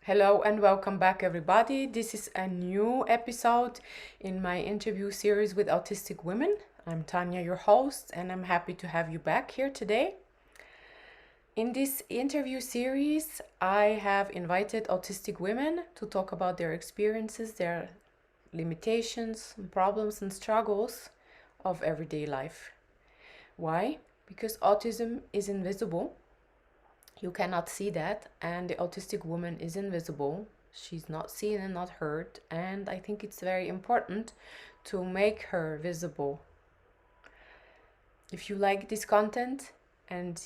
Hello and welcome back, everybody. This is a new episode in my interview series with autistic women. I'm Tanya, your host, and I'm happy to have you back here today. In this interview series, I have invited autistic women to talk about their experiences, their limitations, problems, and struggles of everyday life. Why? Because autism is invisible. You cannot see that, and the autistic woman is invisible. She's not seen and not heard, and I think it's very important to make her visible. If you like this content and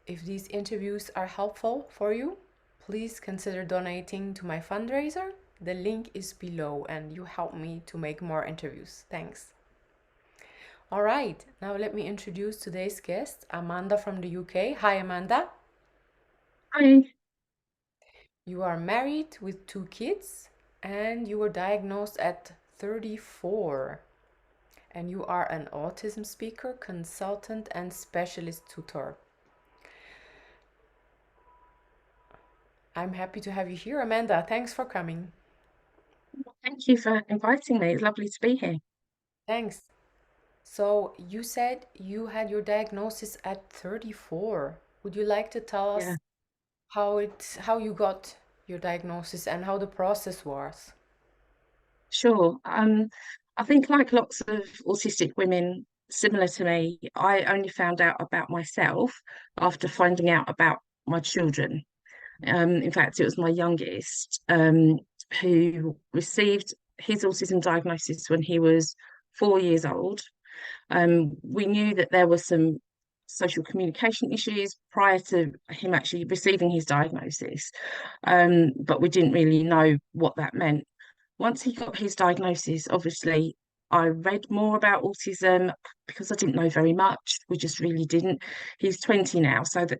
if these interviews are helpful for you, please consider donating to my fundraiser. The link is below and you help me to make more interviews. Thanks. All right, now let me introduce today's guest, Amanda from the UK. Hi, Amanda. Hi. You are married with 2 kids and you were diagnosed at 34. And you are an autism speaker, consultant, and specialist tutor. I'm happy to have you here, Amanda. Thanks for coming. Thank you for inviting me. It's lovely to be here. Thanks. So, you said you had your diagnosis at 34. Would you like to tell Yeah, us how you got your diagnosis and how the process was? sure. I think like lots of autistic women similar to me, I only found out about myself after finding out about my children. In fact, it was my youngest, who received his autism diagnosis when he was 4 years old. We knew that there were some social communication issues prior to him actually receiving his diagnosis, but we didn't really know what that meant. Once he got his diagnosis, obviously, I read more about autism because I didn't know very much. We just really didn't. He's 20 now, so that,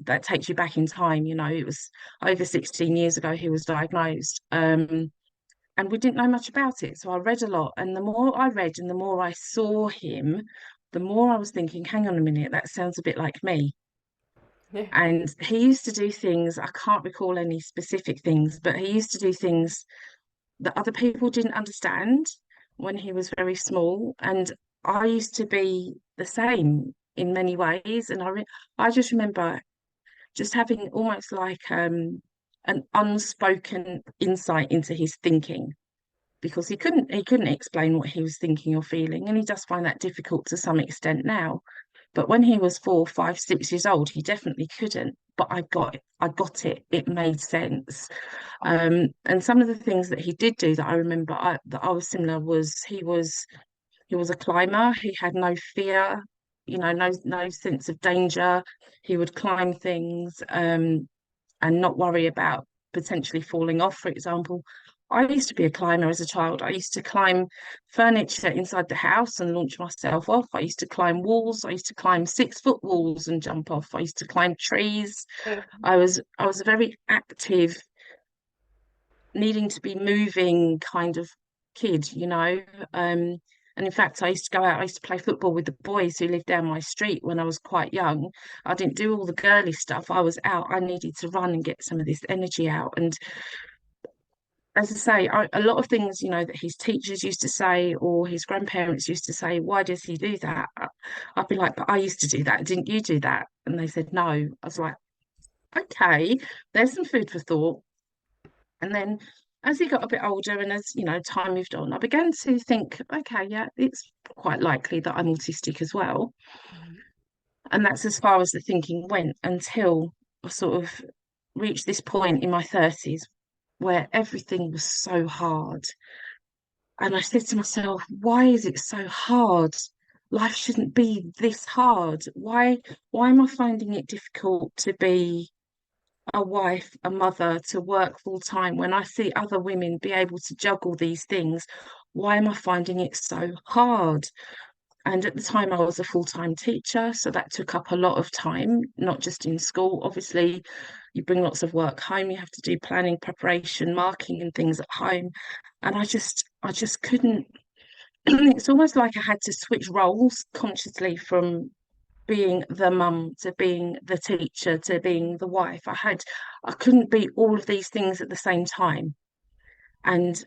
that takes you back in time. It was over 16 years ago he was diagnosed. And we didn't know much about it. So I read a lot. And the more I read and the more I saw him, the more I was thinking, hang on a minute, that sounds a bit like me. Yeah. And he used to do things, I can't recall any specific things, but he used to do things that other people didn't understand when he was very small. And I used to be the same in many ways. And I just remember just having almost like an unspoken insight into his thinking because he couldn't explain what he was thinking or feeling, and he does find that difficult to some extent now. But when he was 4, 5, 6 years old, he definitely couldn't. But I got it. It made sense. And some of the things that he did do that I remember that I was similar was he was a climber. He had no fear, no sense of danger. He would climb things, and not worry about potentially falling off, for example. I used to be a climber as a child. I used to climb furniture inside the house and launch myself off. I used to climb walls. I used to climb 6 foot walls and jump off. I used to climb trees. I was a very active, needing to be moving kind of kid. Um, and in fact, I used to go out, I used to play football with the boys who lived down my street when I was quite young. I didn't do all the girly stuff. I was out, I needed to run and get some of this energy out. And as I say, a lot of things, that his teachers used to say or his grandparents used to say, why does he do that? I'd be like, but I used to do that. Didn't you do that? And they said, no. I was like, okay, there's some food for thought. And then as he got a bit older and as, time moved on, I began to think, okay, yeah, it's quite likely that I'm autistic as well. Mhm. And that's as far as the thinking went until I sort of reached this point in my 30s where everything was so hard. And I said to myself, why is it so hard? Life shouldn't be this hard. Why am I finding it difficult to be a wife, a mother, to work full time when I see other women be able to juggle these things? Why am I finding it so hard? And at the time, I was a full-time teacher, so that took up a lot of time, not just in school. Obviously, you bring lots of work home, you have to do planning, preparation, marking, and things at home. And I just couldn't. It's almost like I had to switch roles consciously from being the mum, to being the teacher, to being the wife. I couldn't be all of these things at the same time. And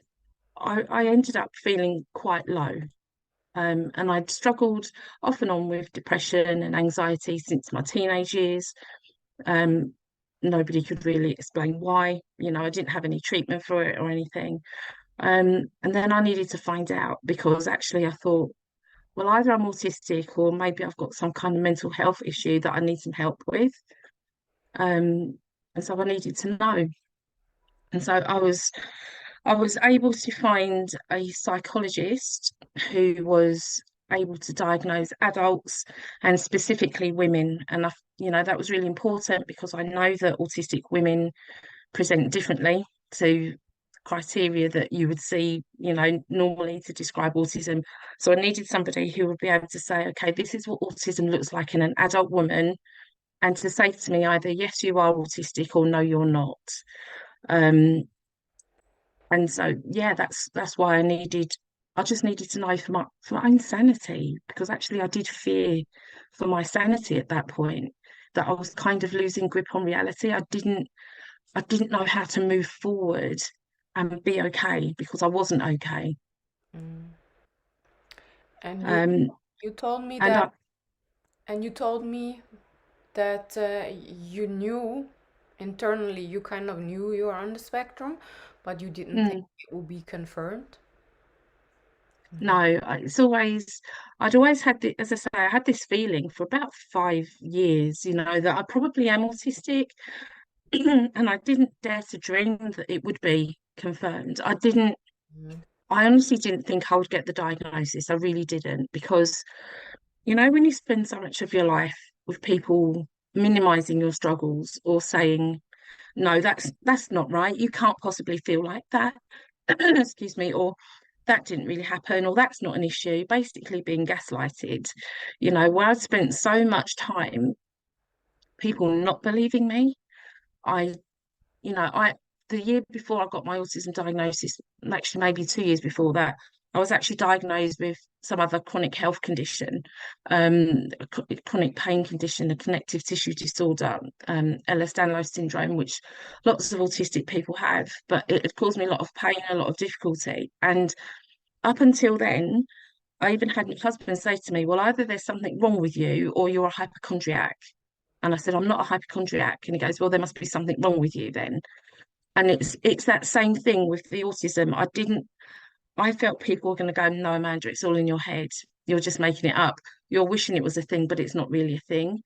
I ended up feeling quite low. And I'd struggled off and on with depression and anxiety since my teenage years. Um, Nobody could really explain why. I didn't have any treatment for it or anything. And then I needed to find out because actually I thought, well, either I'm autistic or maybe I've got some kind of mental health issue that I need some help with. And so I needed to know. And so I was able to find a psychologist who was able to diagnose adults and specifically women. And that was really important because I know that autistic women present differently to criteria that you would see, normally to describe autism. So I needed somebody who would be able to say, okay, this is what autism looks like in an adult woman, and to say to me either, yes, you are autistic or no, you're not. Um, and so, yeah, that's why I just needed to know for my own sanity, because actually I did fear for my sanity at that point, that I was kind of losing grip on reality. I didn't know how to move forward and be okay because I wasn't okay. Mm. And Um, you told me and that, and you told me that you knew internally, you kind of knew you were on the spectrum, but you didn't think mm, it would be confirmed. no, I'd always had the, as I say, I had this feeling for about 5 years, that I probably am autistic, and I didn't dare to dream that it would be confirmed. Mhm. I honestly didn't think I would get the diagnosis. I really didn't, because when you spend so much of your life with people minimizing your struggles or saying, no, that's not right, you can't possibly feel like that, excuse me, or that didn't really happen, or that's not an issue, basically being gaslighted, where I'd spent so much time people not believing me. I I the year before I got my autism diagnosis, actually maybe 2 years before that, I was actually diagnosed with some other chronic health condition, a chronic pain condition, a connective tissue disorder, Ehlers-Danlos syndrome, which lots of autistic people have, but it had caused me a lot of pain, a lot of difficulty. And up until then, I even had my husband say to me, well, either there's something wrong with you or you're a hypochondriac. And I said, I'm not a hypochondriac. And he goes, well, there must be something wrong with you then. And it's that same thing with the autism. I felt people were going to go, no, Amanda, it's all in your head. You're just making it up. You're wishing it was a thing, but it's not really a thing.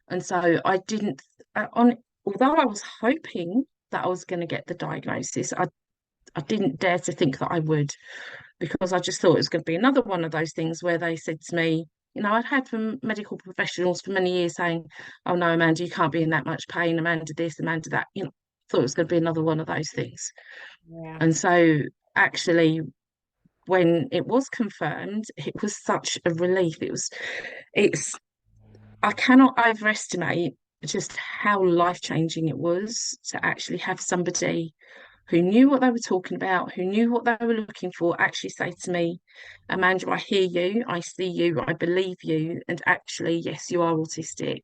And so I didn't, although I was hoping that I was going to get the diagnosis, I didn't dare to think that I would, because I just thought it was going to be another one of those things where they said to me, I'd had from medical professionals for many years saying, oh no, Amanda, you can't be in that much pain, Amanda this, Amanda that, thought it was going to be another one of those things. Yeah. And so actually, when it was confirmed, it was such a relief. It's, I cannot overestimate just how life-changing it was to actually have somebody who knew what they were talking about, who knew what they were looking for, actually say to me, Amanda, I hear you, I see you, I believe you, and actually, yes, you are autistic.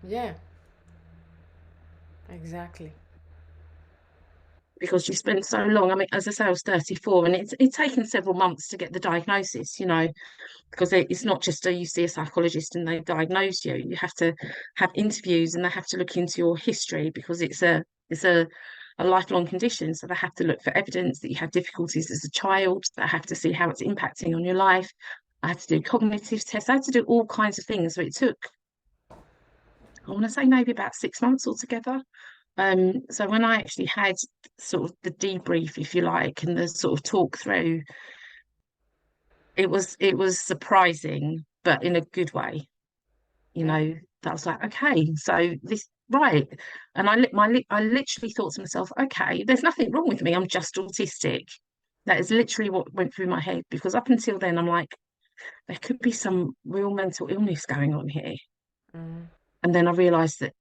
Yeah, exactly. Because you spend so long. I mean, as I say, I was 34, and it's taken several months to get the diagnosis, because it's not just you see a psychologist and they diagnose you. You have to have interviews, and they have to look into your history, because it's a lifelong condition. So they have to look for evidence that you had difficulties as a child. They have to see how it's impacting on your life. I had to do cognitive tests. I had to do all kinds of things. So it took, I want to say, maybe about 6 months altogether. So when I actually had sort of the debrief, if you like, and the sort of talk through, it was surprising, but in a good way. Yeah. That was like, okay, so this right. And I literally thought to myself, okay, there's nothing wrong with me. I'm just autistic. That is literally what went through my head, because up until then, I'm like, there could be some real mental illness going on here. Mm, And then I realized that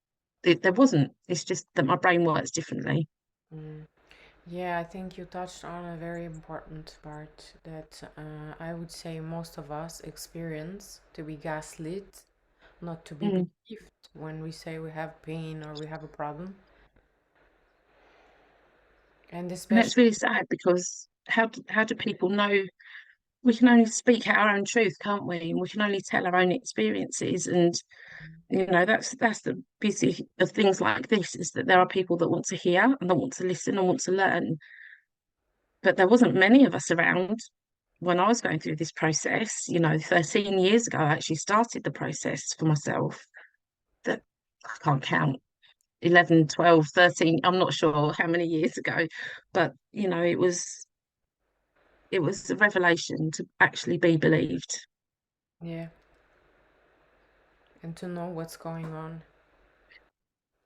there wasn't. It's just that my brain works differently. mm. Yeah, I think you touched on a very important part that I would say most of us experience to be gaslit, not to be Mm. believed when we say we have pain or we have a problem. And And that's especially, really sad because how do people know? We can only speak our own truth, can't we? And we can only tell our own experiences. And that's the beauty of things like this, is that there are people that want to hear and that want to listen and want to learn. But there wasn't many of us around when I was going through this process. 13 years ago, I actually started the process for myself. That I can't count. 11, 12, 13, I'm not sure how many years ago, but it was a revelation to actually be believed. yeah, and to know what's going on.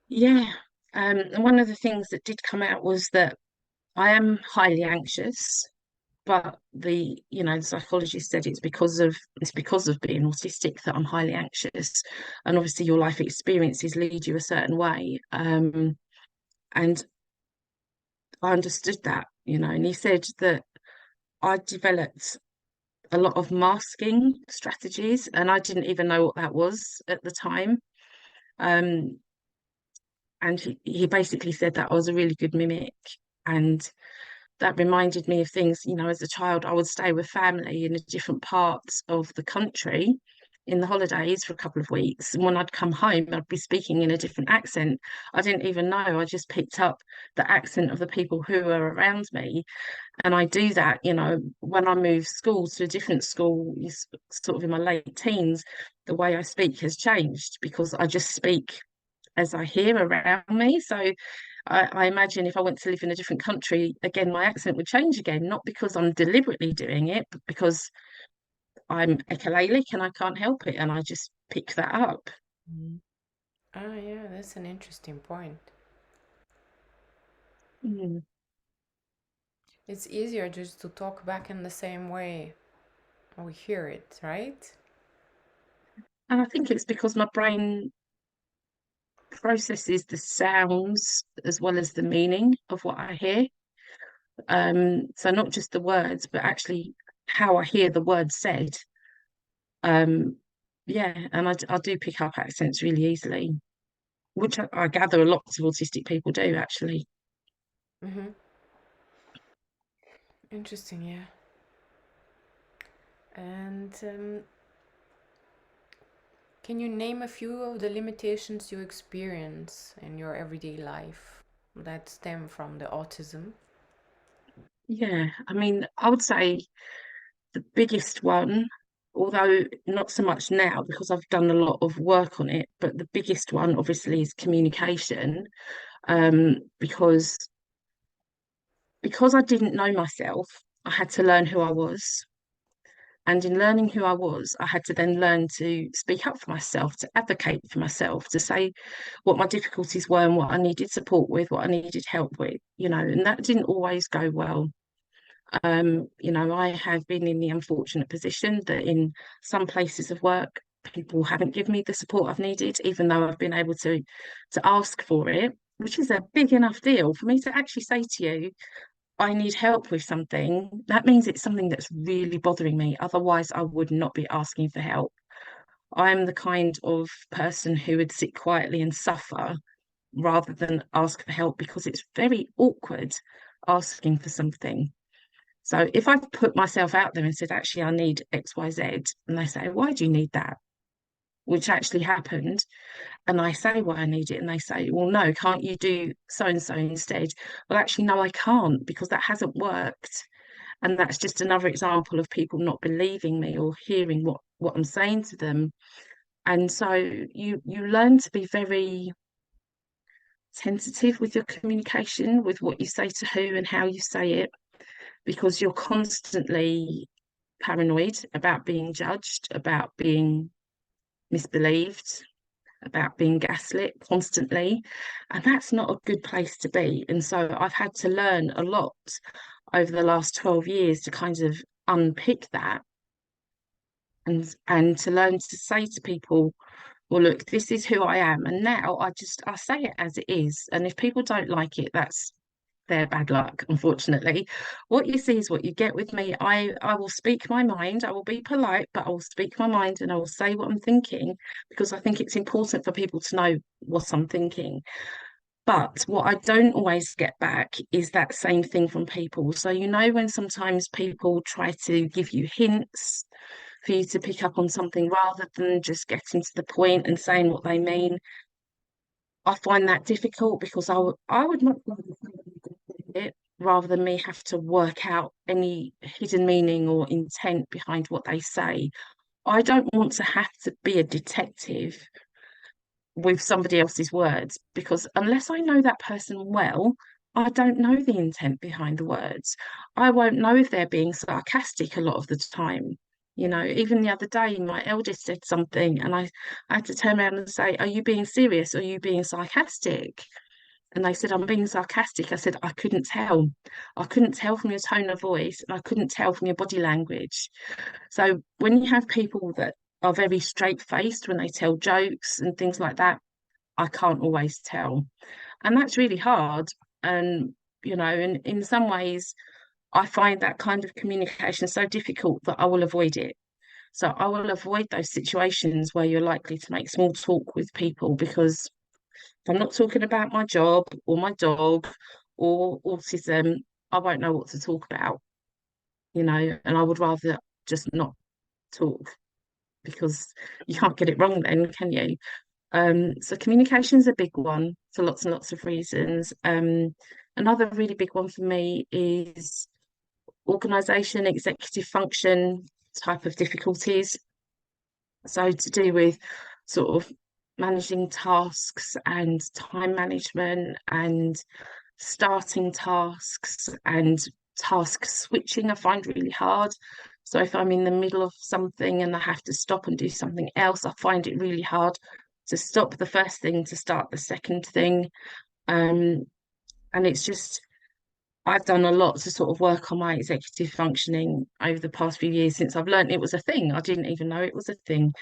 Yeah. And one of the things that did come out was that I am highly anxious, but the psychologist said it's because of being autistic that I'm highly anxious. And obviously your life experiences lead you a certain way. And I understood that. And he said that I developed a lot of masking strategies, and I didn't even know what that was at the time. Um, and he basically said that I was a really good mimic. And that reminded me of things, as a child, I would stay with family in a different parts of the country in the holidays for a couple of weeks. And when I'd come home, I'd be speaking in a different accent. I didn't even know. I just picked up the accent of the people who were around me. And I do that, when I moved schools to a different school, sort of in my late teens, the way I speak has changed because I just speak as I hear around me. So I imagine if I went to live in a different country, again, my accent would change again, not because I'm deliberately doing it, but because I'm echolalic and I can't help it. And I just pick that up. Mhm. Ah, yeah, that's an interesting point. Mm. It's easier just to talk back in the same way we hear it, right? And I think it's because my brain processes the sounds as well as the meaning of what I hear. So not just the words, but actually how I hear the words said. Um, yeah, and I do pick up accents really easily, which I gather lots of autistic people do actually. Mm-hmm. Interesting, yeah. And can you name a few of the limitations you experience in your everyday life that stem from the autism? Yeah, I mean, I would say the biggest one, although not so much now because I've done a lot of work on it, but the biggest one obviously is communication. Because I didn't know myself, I had to learn who I was. And in learning who I was, I had to then learn to speak up for myself, to advocate for myself, to say what my difficulties were and what I needed support with, what I needed help with, and that didn't always go well. I have been in the unfortunate position that in some places of work, people haven't given me the support I've needed, even though I've been able to ask for it, which is a big enough deal for me to actually say to you, I need help with something. That means it's something that's really bothering me. Otherwise, I would not be asking for help. I'm the kind of person who would sit quietly and suffer rather than ask for help because it's very awkward asking for something. So if I've put myself out there and said, actually, I need XYZ, and they say, why do you need that? Which actually happened. And I say why I need it. And they say, well, no, can't you do so and so instead? Well, actually, no, I can't because that hasn't worked. And that's just another example of people not believing me or hearing what I'm saying to them. And so you learn to be very tentative with your communication, with what you say to who and how you say it, because you're constantly paranoid about being judged, about being misbelieved, about being gaslit constantly. And that's not a good place to be. And so I've had to learn a lot over the last 12 years to kind of unpick that and to learn to say to people, well, look, this is who I am. And now I say it as it is. And if people don't like it, their bad luck, unfortunately. What you see is what you get with me. I will speak my mind. I will be polite, but I will speak my mind and I will say what I'm thinking because I think it's important for people to know what I'm thinking. But what I don't always get back is that same thing from people. So, when sometimes people try to give you hints for you to pick up on something rather than just getting to the point and saying what they mean, I find that difficult because I would much rather somebody just say it rather than me have to work out any hidden meaning or intent behind what they say. I don't want to have to be a detective with somebody else's words because unless I know that person well, I don't know the intent behind the words. I won't know if they're being sarcastic a lot of the time. Even the other day, my eldest said something, and I had to turn around and say, "Are you being serious or are you being sarcastic?" And they said, "I'm being sarcastic." I said, "I couldn't tell. I couldn't tell from your tone of voice, and I couldn't tell from your body language." So when you have people that are very straight-faced when they tell jokes and things like that, I can't always tell. And that's really hard. And, in some ways, I find that kind of communication so difficult that I will avoid it. So I will avoid those situations where you're likely to make small talk with people because if I'm not talking about my job or my dog or autism, I won't know what to talk about, and I would rather just not talk because you can't get it wrong then, can you? So communication is a big one for lots and lots of reasons. Another really big one for me is organization, executive function type of difficulties. So to do with sort of managing tasks and time management and starting tasks and task switching, I find really hard. So if I'm in the middle of something and I have to stop and do something else, I find it really hard to stop the first thing to start the second thing. Um, and it's just, I've done a lot to sort of work on my executive functioning over the past few years since I've learned it was a thing. I didn't even know it was a thing.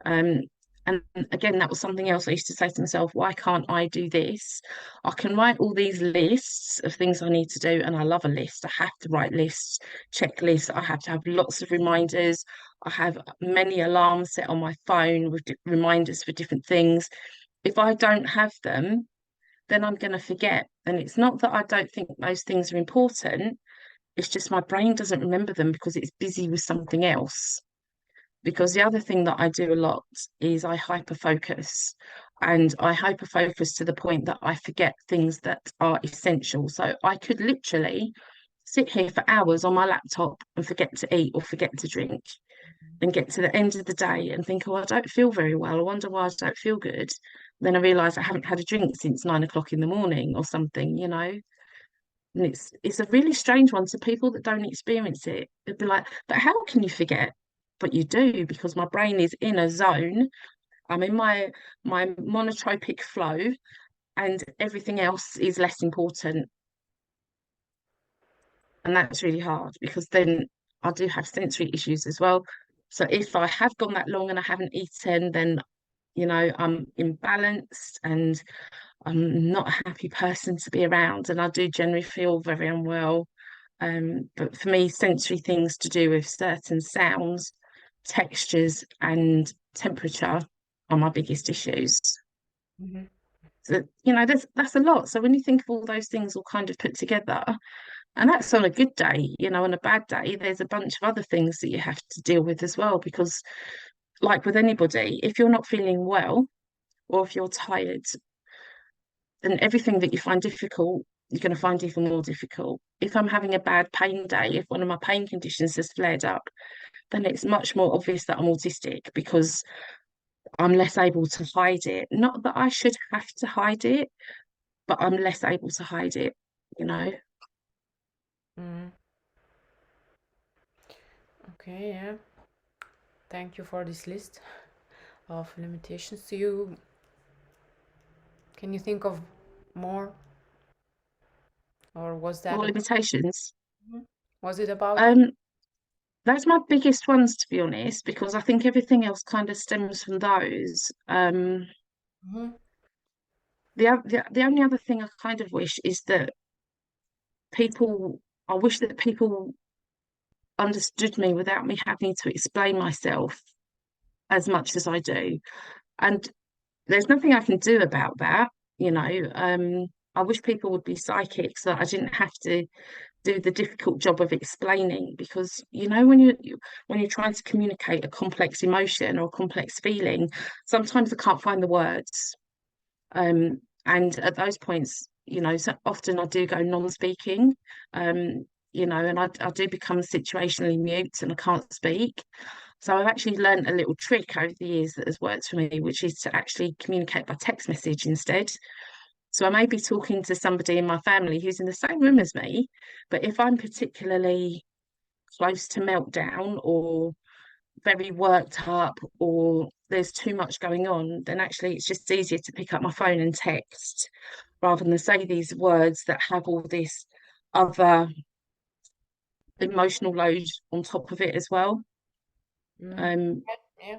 Um, and again, that was something else I used to say to myself, why can't I do this? I can write all these lists of things I need to do, and I love a list. I have to write lists, checklists. I have to have lots of reminders. I have many alarms set on my phone with reminders for different things. If I don't have them, then I'm going to forget. And it's not that I don't think those things are important. It's just my brain doesn't remember them because it's busy with something else. Because the other thing that I do a lot is I hyper focus, and I hyper focus to the point that I forget things that are essential. So I could literally sit here for hours on my laptop and forget to eat or forget to drink and get to the end of the day and think, oh, I don't feel very well. I wonder why I don't feel good. Then I realise I haven't had a drink since 9 o'clock in the morning or something. And it's a really strange one to people that don't experience it. They'd be like, but how can you forget? But you do because my brain is in a zone. I'm in my monotropic flow, and everything else is less important. And that's really hard because then I do have sensory issues as well. So if I have gone that long and I haven't eaten, then I'm imbalanced and I'm not a happy person to be around, and I do generally feel very unwell. But for me, sensory things to do with certain sounds, textures, and temperature are my biggest issues. Mhm. So, that's a lot. So when you think of all those things all kind of put together, and that's on a good day, on a bad day, there's a bunch of other things that you have to deal with as well. Because, like with anybody, if you're not feeling well or if you're tired, then everything that you find difficult, you're going to find even more difficult. If I'm having a bad pain day, if one of my pain conditions has flared up, then it's much more obvious that I'm autistic because I'm less able to hide it. Not that I should have to hide it, but I'm less able to hide it, you know. Mm. Okay, yeah. Thank you for this list of limitations. Can you think of more, or was that More about? limitations. Mhm. Was it about it? Um, that's my biggest ones, to be honest, because I think everything else kind of stems from those. Mhm. The only other thing I kind of wish is that people, I wish that people understood me without me having to explain myself as much as I do. And there's nothing I can do about that, you know. I wish people would be psychic so that I didn't have to do the difficult job of explaining, because you know when you're trying to communicate a complex emotion or a complex feeling, sometimes I can't find the words. And at those points, you know, so often I do go non-speaking, you know, and I do become situationally mute and I can't speak. So I've actually learned a little trick over the years that has worked for me, which is to actually communicate by text message instead. So I may be talking to somebody in my family who's in the same room as me, but if I'm particularly close to meltdown or very worked up or there's too much going on, then actually it's just easier to pick up my phone and text rather than say these words that have all this other emotional load on top of it as well. Mm. Um, Yeah,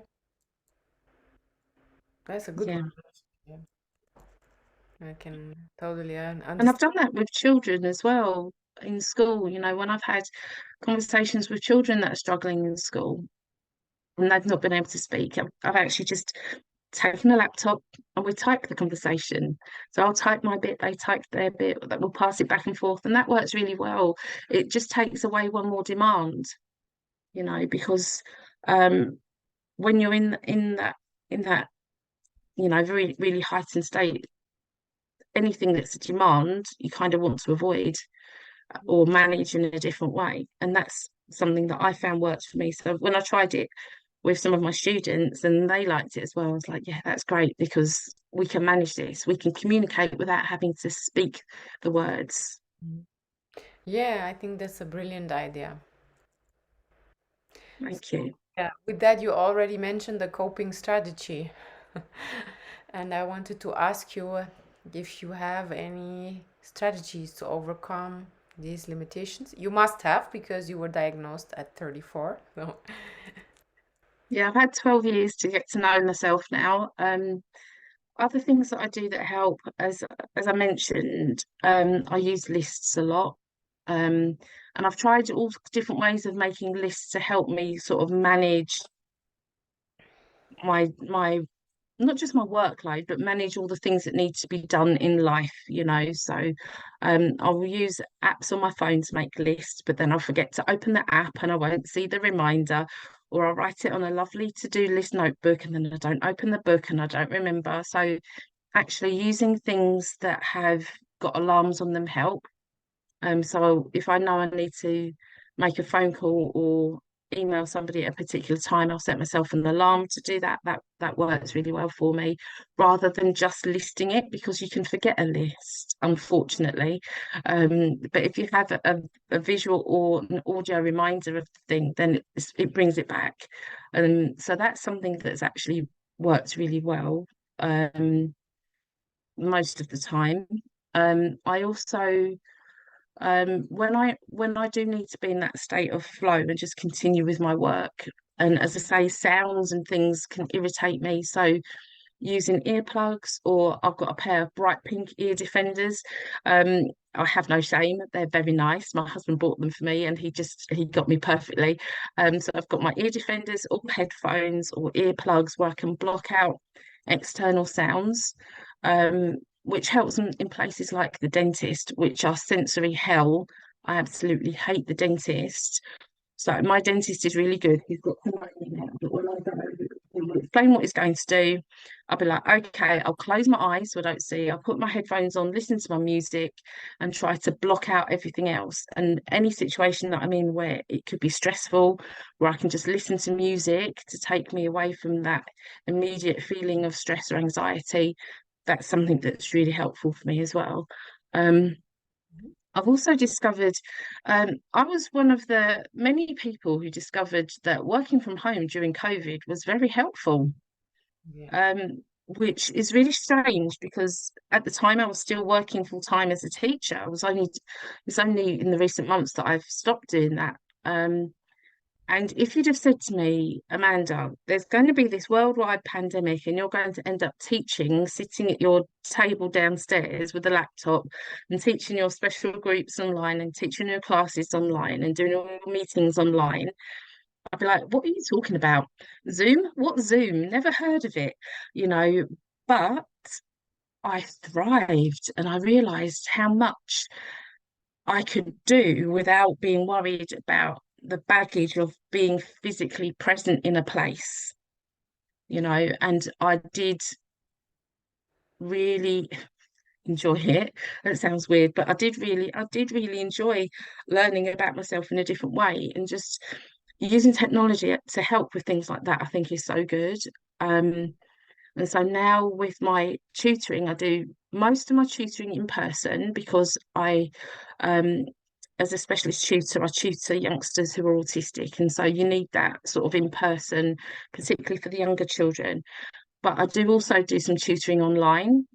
that's a good yeah. one. Yeah, I can totally And I've understand. done that with children as well in school. You know, when I've had conversations with children that are struggling in school and they've not been able to speak, I've actually just taken a laptop and we type the conversation. So I'll type my bit, they type their bit, that we'll pass it back and forth, and that works really well. It just takes away one more demand, you know, because um, when you're in that you know very really heightened state, anything that's a demand you kind of want to avoid or manage in a different way. And that's something that I found works for me. So when I tried it with some of my students and they liked it as well, I was like, yeah, that's great because we can manage this. We can communicate without having to speak the words. Mm. Yeah, I think that's a brilliant idea. Thank you. Yeah, with that, you already mentioned the coping strategy. And I wanted to ask you if you have any strategies to overcome these limitations. You must have because you were diagnosed at 34. So, Yeah, I've had 12 years to get to know myself now. Other things that I do that help, as I mentioned, I use lists a lot. Um, and I've tried all different ways of making lists to help me sort of manage my not just my workload, but manage all the things that need to be done in life, you know. So I'll use apps on my phone to make lists, but then I'll forget to open the app and I won't see the reminder, or I'll write it on a lovely to-do list notebook and then I don't open the book and I don't remember. So actually using things that have got alarms on them help. So if I know I need to make a phone call or email somebody at a particular time, I'll set myself an alarm to do that. That works really well for me, rather than just listing it because you can forget a list, unfortunately. But if you have a visual or an audio reminder of the thing, then it brings it back. So that's something that's actually worked really well most of the time. I also when I do need to be in that state of flow and just continue with my work, and as I say, sounds and things can irritate me. So using earplugs, or I've got a pair of bright pink ear defenders. I have no shame. They're very nice. My husband bought them for me and he got me perfectly. So I've got my ear defenders or headphones or earplugs where I can block out external sounds. Which helps them in places like the dentist, which are sensory hell. I absolutely hate the dentist. So my dentist is really good. He's got some money now, but when I go, he'll explain what he's going to do. I'll be like, okay, I'll close my eyes so I don't see. I'll put my headphones on, listen to my music, and try to block out everything else. And any situation that I'm in where it could be stressful, where I can just listen to music to take me away from that immediate feeling of stress or anxiety, that's something that's really helpful for me as well. Um, I've also discovered, I was one of the many people who discovered that working from home during COVID was very helpful, yeah. which is really strange because at the time I was still working full time as a teacher. It's only in the recent months that I've stopped doing that. Um, And if you'd have said to me, Amanda, there's going to be this worldwide pandemic and you're going to end up teaching, sitting at your table downstairs with a laptop and teaching your special groups online and teaching your classes online and doing all your meetings online, I'd be like, what are you talking about? Zoom? What Zoom? Never heard of it, you know. But I thrived and I realized how much I could do without being worried about the baggage of being physically present in a place, you know, and I did really enjoy it. That sounds weird, but I did really enjoy learning about myself in a different way and just using technology to help with things like that, I think is so good. Um, And so now with my tutoring, I do most of my tutoring in person because um, as a specialist tutor, I tutor youngsters who are autistic. And so you need that sort of in person, particularly for the younger children. But I do also do some tutoring online,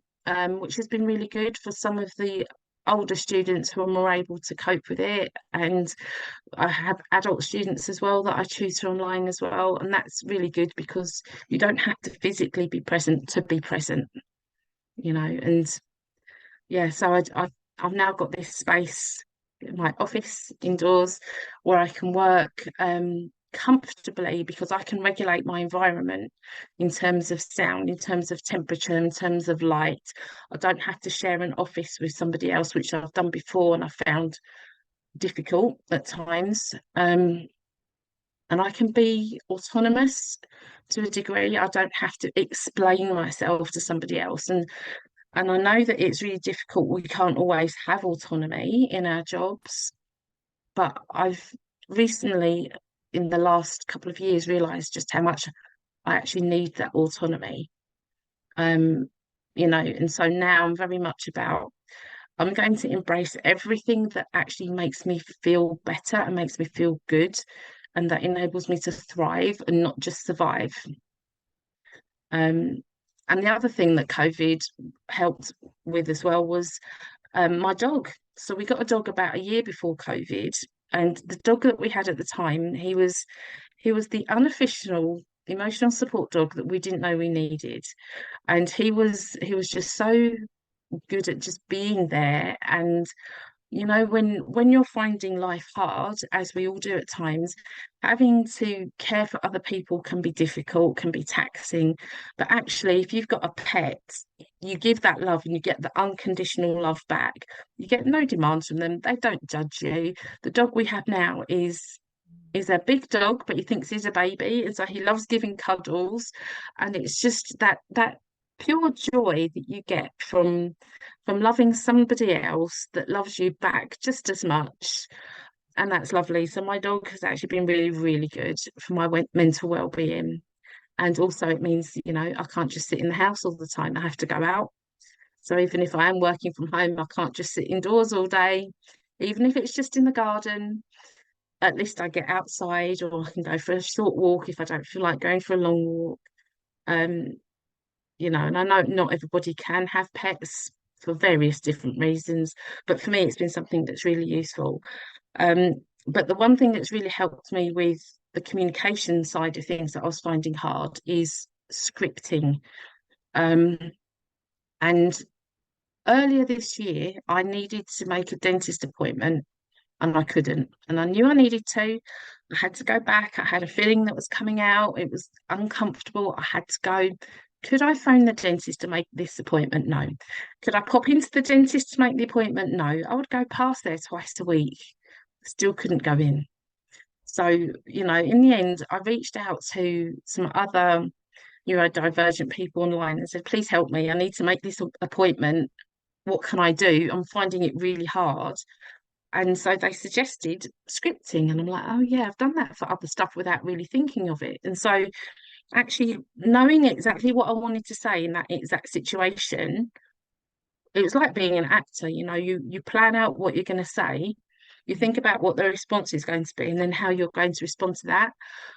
which has been really good for some of the older students who are more able to cope with it. And I have adult students as well that I tutor online as well. And that's really good because you don't have to physically be present to be present, you know. And yeah, so I've now got this space in my office indoors where I can work comfortably because I can regulate my environment in terms of sound, in terms of temperature, in terms of light. I don't have to share an office with somebody else, which I've done before and I found difficult at times. And I can be autonomous to a degree. I don't have to explain myself to somebody else. And I know that it's really difficult. We can't always have autonomy in our jobs, but I've recently, in the last couple of years, realised just how much I actually need that autonomy. Um, you know, and so now I'm very much about I'm going to embrace everything that actually makes me feel better and makes me feel good and that enables me to thrive and not just survive. Um, and the other thing that COVID helped with as well was my dog. So we got a dog about a year before COVID, and the dog that we had at the time, he was the unofficial emotional support dog that we didn't know we needed, and he was just so good at just being there. And you know, when you're finding life hard, as we all do at times, having to care for other people can be difficult, can be taxing. But actually, if you've got a pet, you give that love and you get the unconditional love back. You get no demands from them. They don't judge you. The dog we have now is a big dog, but he thinks he's a baby, and so he loves giving cuddles, and it's just that pure joy that you get from loving somebody else that loves you back just as much, and that's lovely. So my dog has actually been really, really good for my mental well-being, and also it means, you know, I can't just sit in the house all the time. I have to go out. So even if I am working from home, I can't just sit indoors all day, even if it's just in the garden at least I get outside or I can go for a short walk if I don't feel like going for a long walk. Um, you know, and I know not everybody can have pets for various different reasons, but for me, it's been something that's really useful. Um, but the one thing that's really helped me with the communication side of things that I was finding hard is scripting. Um, and earlier this year, I needed to make a dentist appointment and I couldn't. And I knew I needed to. I had to go back. I had a feeling that was coming out. It was uncomfortable. I had to go. Could I phone the dentist to make this appointment? No. Could I pop into the dentist to make the appointment? No. I would go past there twice a week. Still couldn't go in. So, you know, in the end, I reached out to some other neurodivergent people online and said, please help me. I need to make this appointment. What can I do? I'm finding it really hard. And so they suggested scripting, and I'm like, oh yeah, I've done that for other stuff without really thinking of it. And so actually knowing exactly what I wanted to say in that exact situation, it was like being an actor, you know, you plan out what you're going to say, you think about what the response is going to be, and then how you're going to respond to that.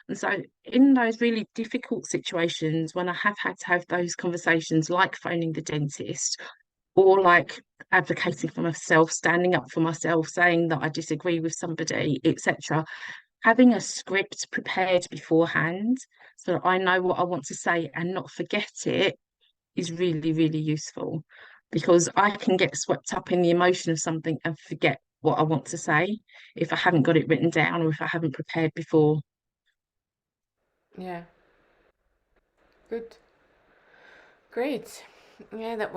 And so in those really difficult situations, when I have had to have those conversations, like phoning the dentist, or like advocating for myself, standing up for myself, saying that I disagree with somebody, etc. having a script prepared beforehand so that I know what I want to say and not forget it is really, really useful, because I can get swept up in the emotion of something and forget what I want to say if I haven't got it written down or if I haven't prepared before. Yeah, good. Great. Yeah, that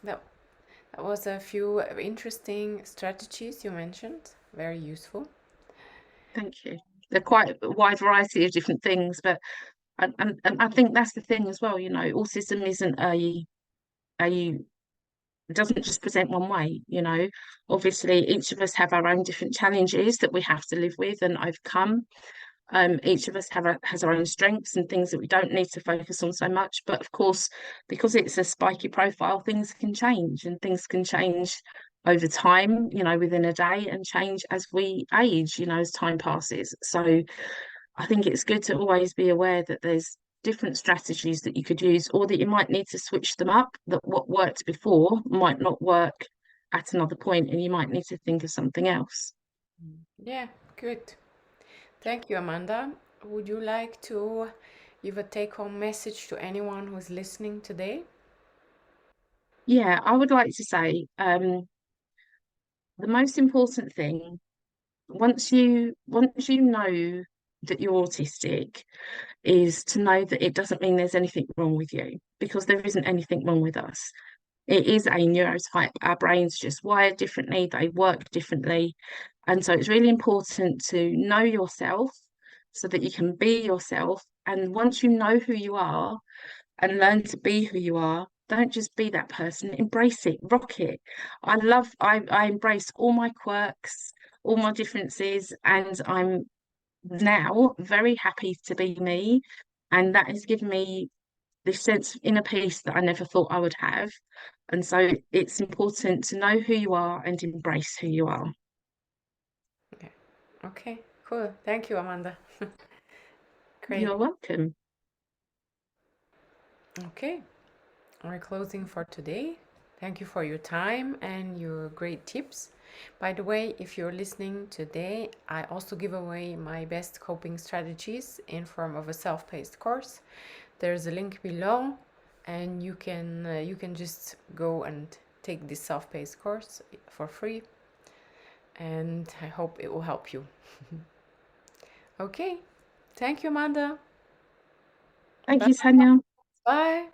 that was a few interesting strategies you mentioned. Very useful. Thank you. They're quite a wide variety of different things, but and I think that's the thing as well, autism isn't a it doesn't just present one way. Obviously each of us have our own different challenges that we have to live with and overcome. Each of us has our own strengths and things that we don't need to focus on so much. But of course, because it's a spiky profile, things can change, and things can change over time, within a day, and change as we age, as time passes. So I think it's good to always be aware that there's different strategies that you could use, or that you might need to switch them up, that what worked before might not work at another point, and you might need to think of something else. Yeah, good. Thank you, Amanda. Would you like to give a take-home message to anyone who's listening today? Yeah, I would like to say, the most important thing, once you know that you're autistic, is to know that it doesn't mean there's anything wrong with you, because there isn't anything wrong with us. It is a neurotype. Our brains just wired differently, they work differently. And so it's really important to know yourself so that you can be yourself. And once you know who you are and learn to be who you are, don't just be that person, embrace it, rock it. I embrace all my quirks, all my differences, and I'm now very happy to be me. And that has given me this sense of inner peace that I never thought I would have. And so it's important to know who you are and embrace who you are. Okay. Okay, cool. Thank you, Amanda. Great. You're welcome. Okay, we're closing for today. Thank you for your time and your great tips. By the way, if you're listening today, I also give away my best coping strategies in form of a self-paced course. There's a link below, and you can just go and take this self-paced course for free, and I hope it will help you. Okay, thank you, Amanda. Thank Bye. you, Tanya. Bye.